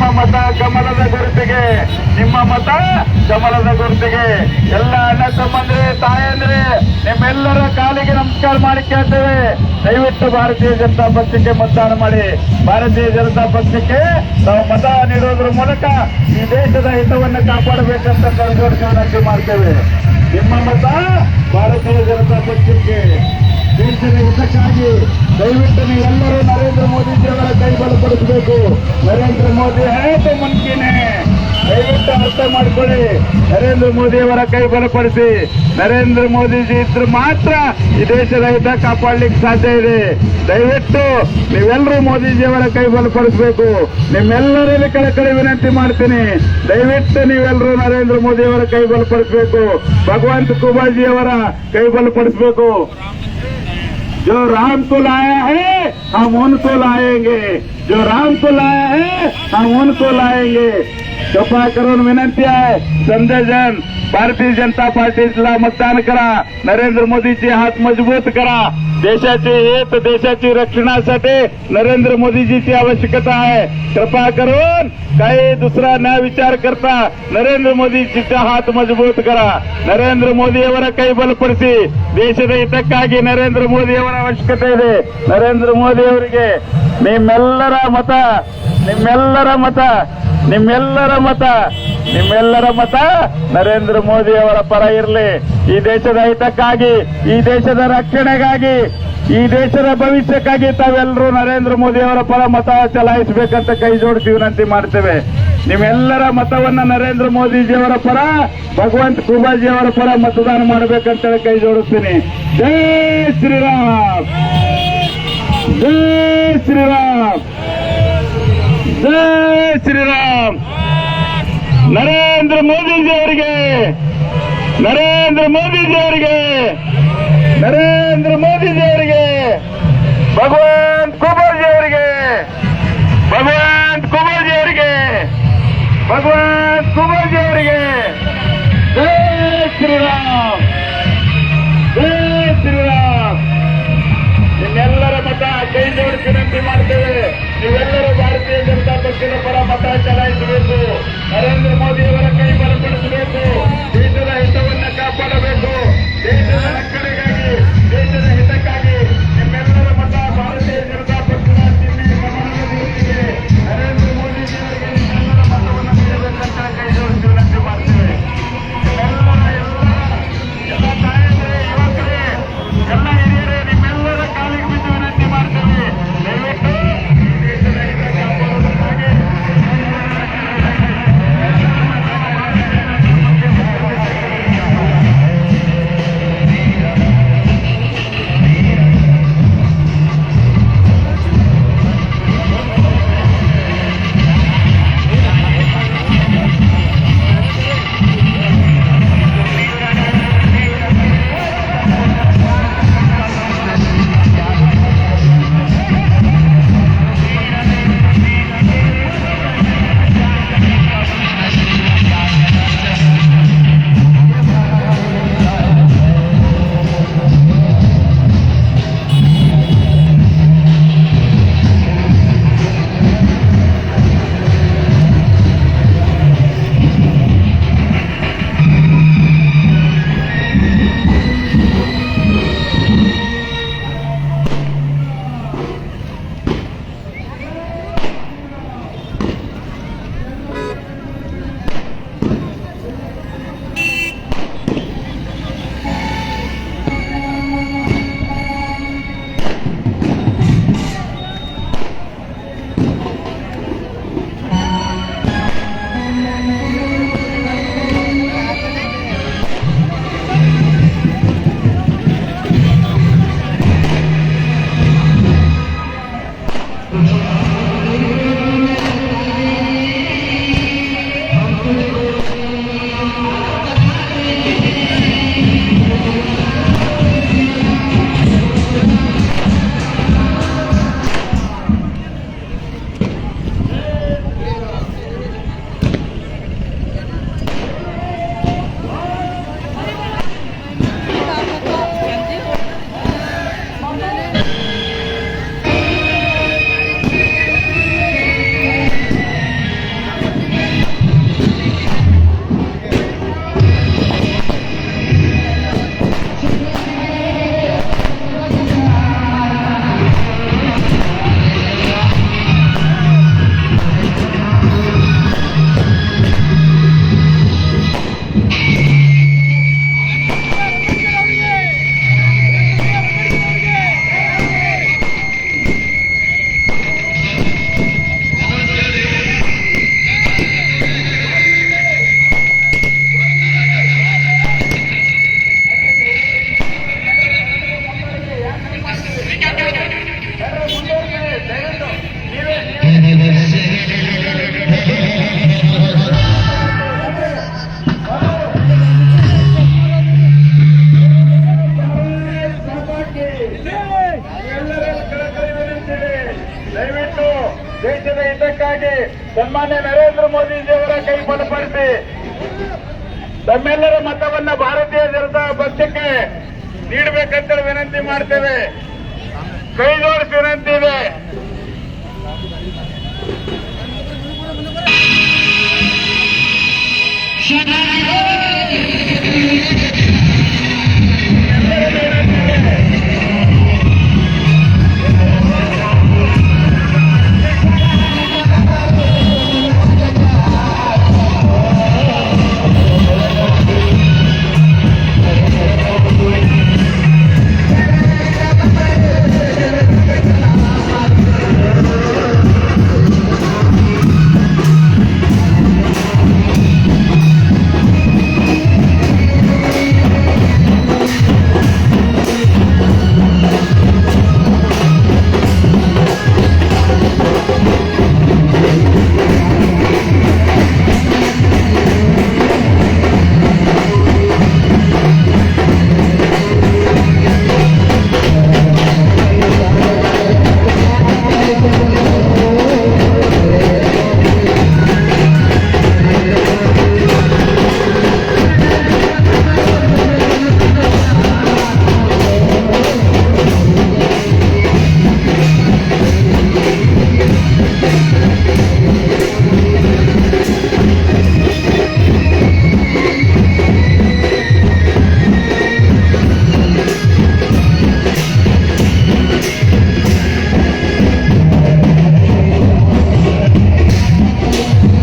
ನಿಮ್ಮ ಮತ ಕಮಲದ ಗುರುತಿಗೆ, ನಿಮ್ಮ ಮತ ಕಮಲದ ಗುರುತಿಗೆ. ಎಲ್ಲ ಅಣ್ಣ ತಮ್ಮಂದ್ರೆ ತಾಯಂದ್ರೆ ನಿಮ್ಮೆಲ್ಲರ ಕಾಲಿಗೆ ನಮಸ್ಕಾರ ಮಾಡಿ ಕೇಳ್ತೇವೆ. ದಯವಿಟ್ಟು ಭಾರತೀಯ ಜನತಾ ಪಕ್ಷಕ್ಕೆ ಮತದಾನ ಮಾಡಿ. ಭಾರತೀಯ ಜನತಾ ಪಕ್ಷಕ್ಕೆ ನಾವು ಮತ ನೀಡೋದ್ರ ಮೂಲಕ ಈ ದೇಶದ ಹಿತವನ್ನು ಕಾಪಾಡಬೇಕಂತ ಕೈಜೋಡಿಸಿ ವಿನಂತಿ ಮಾಡ್ತೇವೆ. ನಿಮ್ಮ ಮತ ಭಾರತೀಯ ಜನತಾ ಪಕ್ಷಕ್ಕೆ, ದೇಶದ ಹಿತಕ್ಕಾಗಿ ದಯವಿಟ್ಟು ನೀವೆಲ್ಲರೂ ನರೇಂದ್ರ ಮೋದಿಜಿಯವರ ಕೈ ಬಲಪಡಿಸಬೇಕು. ನರೇಂದ್ರ ಮೋದಿ ಹೇ ಮುನ್ಕಿನೇ, ದಯವಿಟ್ಟು ಅರ್ಥ ಮಾಡಿಕೊಳ್ಳಿ. ನರೇಂದ್ರ ಮೋದಿಯವರ ಕೈ ಬಲಪಡಿಸಿ. ನರೇಂದ್ರ ಮೋದಿಜಿ ಇದ್ರೆ ಮಾತ್ರ ಈ ದೇಶದ ಹಿತ ಕಾಪಾಡಲಿಕ್ಕೆ ಸಾಧ್ಯ ಇದೆ. ದಯವಿಟ್ಟು ನೀವೆಲ್ಲರೂ ಮೋದಿಜಿಯವರ ಕೈ ಬಲಪಡಿಸಬೇಕು. ನಿಮ್ಮೆಲ್ಲರಲ್ಲಿ ಕಳಕಳಿ ವಿನಂತಿ ಮಾಡ್ತೀನಿ. ದಯವಿಟ್ಟು ನೀವೆಲ್ಲರೂ ನರೇಂದ್ರ ಮೋದಿಯವರ ಕೈ ಬಲಪಡಿಸಬೇಕು. ಭಗವಂತ ಖೂಬಾಜಿಯವರ ಕೈ ಬಲಪಡಿಸಬೇಕು. जो राम को लाया है हम उनको लाएंगे, जो राम को लाया है हम उनको लाएंगे. कृपा करून विनंती आहे, समजा भारतीय जनता पार्टीला मतदान करा. नरेंद्र मोदीचे हात मजबूत करा. देशाचे हित, देशाची रक्षणासाठी नरेंद्र मोदीजीची आवश्यकता आहे. कृपा करून काही दुसरा न विचार करता नरेंದ್ರ ಮೋದಿಜಿಯ ಹಾತ್ ಮಜಬೂತ್ ಕರ. ನರೇಂದ್ರ ಮೋದಿಯವರ ಕೈ ಬಲಪಡಿಸಿ. ದೇಶದ ಹಿತಕ್ಕಾಗಿ ನರೇಂದ್ರ ಮೋದಿಯವರ ಅವಶ್ಯಕತೆ ಇದೆ. ನರೇಂದ್ರ ಮೋದಿಯವರಿಗೆ ನಿಮ್ಮೆಲ್ಲರ ಮತ, ನಿಮ್ಮೆಲ್ಲರ ಮತ, ನಿಮ್ಮೆಲ್ಲರ ಮತ, ನಿಮ್ಮೆಲ್ಲರ ಮತ ನರೇಂದ್ರ ಮೋದಿಯವರ ಪರ ಇರಲಿ. ಈ ದೇಶದ ಹಿತಕ್ಕಾಗಿ, ಈ ದೇಶದ ರಕ್ಷಣೆಗಾಗಿ, ಈ ದೇಶದ ಭವಿಷ್ಯಕ್ಕಾಗಿ ತಾವೆಲ್ಲರೂ ನರೇಂದ್ರ ಮೋದಿಯವರ ಪರ ಮತ ಚಲಾಯಿಸಬೇಕಂತ ಕೈ ಜೋಡಿಸಿ ವಿನಂತಿ ಮಾಡ್ತೇವೆ. ನಿಮ್ಮೆಲ್ಲರ ಮತವನ್ನ ನರೇಂದ್ರ ಮೋದಿಜಿಯವರ ಪರ, ಭಗವಂತ ಖೂಬಾಜಿಯವರ ಪರ ಮತದಾನ ಮಾಡಬೇಕಂತ ಕೈ ಜೋಡಿಸ್ತೀನಿ. ಜೈ ಶ್ರೀರಾಮ್, ಜೈ ಶ್ರೀರಾಮ್, ಜೈ ಶ್ರೀರಾಮ್. ನರೇಂದ್ರ ಮೋದಿಜಿ ಅವರಿಗೆ, ನರೇಂದ್ರ ಮೋದಿಜಿ ಅವರಿಗೆ, ನರೇಂದ್ರ ಮೋದಿಜಿ ಅವರಿಗೆ, ಭಗವಂತ ಖೂಬಾಜಿ ಅವರಿಗೆ, ಭಗವಂತ ಖೂಬಾಜಿ ಅವರಿಗೆ, ಭಗವಂತ ಖೂಬಾಜಿ ಅವರಿಗೆ. ಜೈ ಶ್ರೀರಾಮ್, ಜೈ ಶ್ರೀರಾಮ್. ನಿಮ್ಮೆಲ್ಲರ ಮತ ಕೈ ಜೋಡಿಸಿ ವಿನಂತಿ ಮಾಡ್ತೇವೆ. ನೀವೆಲ್ಲರೂ ಭಾರತೀಯ ಜನತಾ ಪಕ್ಷದ ಪರ ಮತ ಚಲಾಯಿಸಬೇಕು. ನರೇಂದ್ರ ಮೋದಿಯವರ ಕೈ ಬಲಪಡಿಸಬೇಕು. ದೇಶದ ಹಿತವನ್ನ ಕಾಪಾಡಬೇಕು. ದೇಶದ ರಕ್ಷಣೆಗಾಗಿ, ದೇಶದ ಹಿತಕ್ಕಾಗಿ ನಿಮ್ಮೆಲ್ಲರ ಮತ ಭಾರತೀಯ ಜನತಾ ಪಕ್ಷದ ಚಿಹ್ನೆ ಕಮಲದ ಗುರುತಿಗೆ, ನರೇಂದ್ರ ಮೋದಿಜಿಯವರಿಗೆ ನಿಮ್ಮೆಲ್ಲರ ಮತವನ್ನು ನೀಡಬೇಕಂತ ಕೈ ಜೋಡಿಸಿ ವಿನಂತಿ ಮಾಡ್ತೇವೆ. ಎಲ್ಲ ತಾಯಂದ್ರೆ, ಯುವಕರೇ, ಎಲ್ಲ ಹಿರಿಯರೇ, ನಿಮ್ಮೆಲ್ಲರ ಕಾಲಿಗೆ ಬಿದ್ದು ವಿನಂತಿ ಮಾಡ್ತೇವೆ. ದಯವಿಟ್ಟು ದೇಶದ ಹಿತ ಕಾಪಾಡುವುದಕ್ಕಾಗಿ ಪ್ರಧಾನಿಯಾಗಿ ಸನ್ಮಾನ್ಯ ನರೇಂದ್ರ ಮೋದಿಜಿಯವರ ಕೈ ಬಲಪಡಿಸಿ ತಮ್ಮೆಲ್ಲರ ಮತವನ್ನ ಭಾರತೀಯ ಜನತಾ ಪಕ್ಷಕ್ಕೆ ನೀಡಬೇಕಂತ ವಿನಂತಿ ಮಾಡ್ತೇವೆ. ಕೈ ಜೋಡಿಸಿ ವಿನಂತಿ ಇದೆ. Shut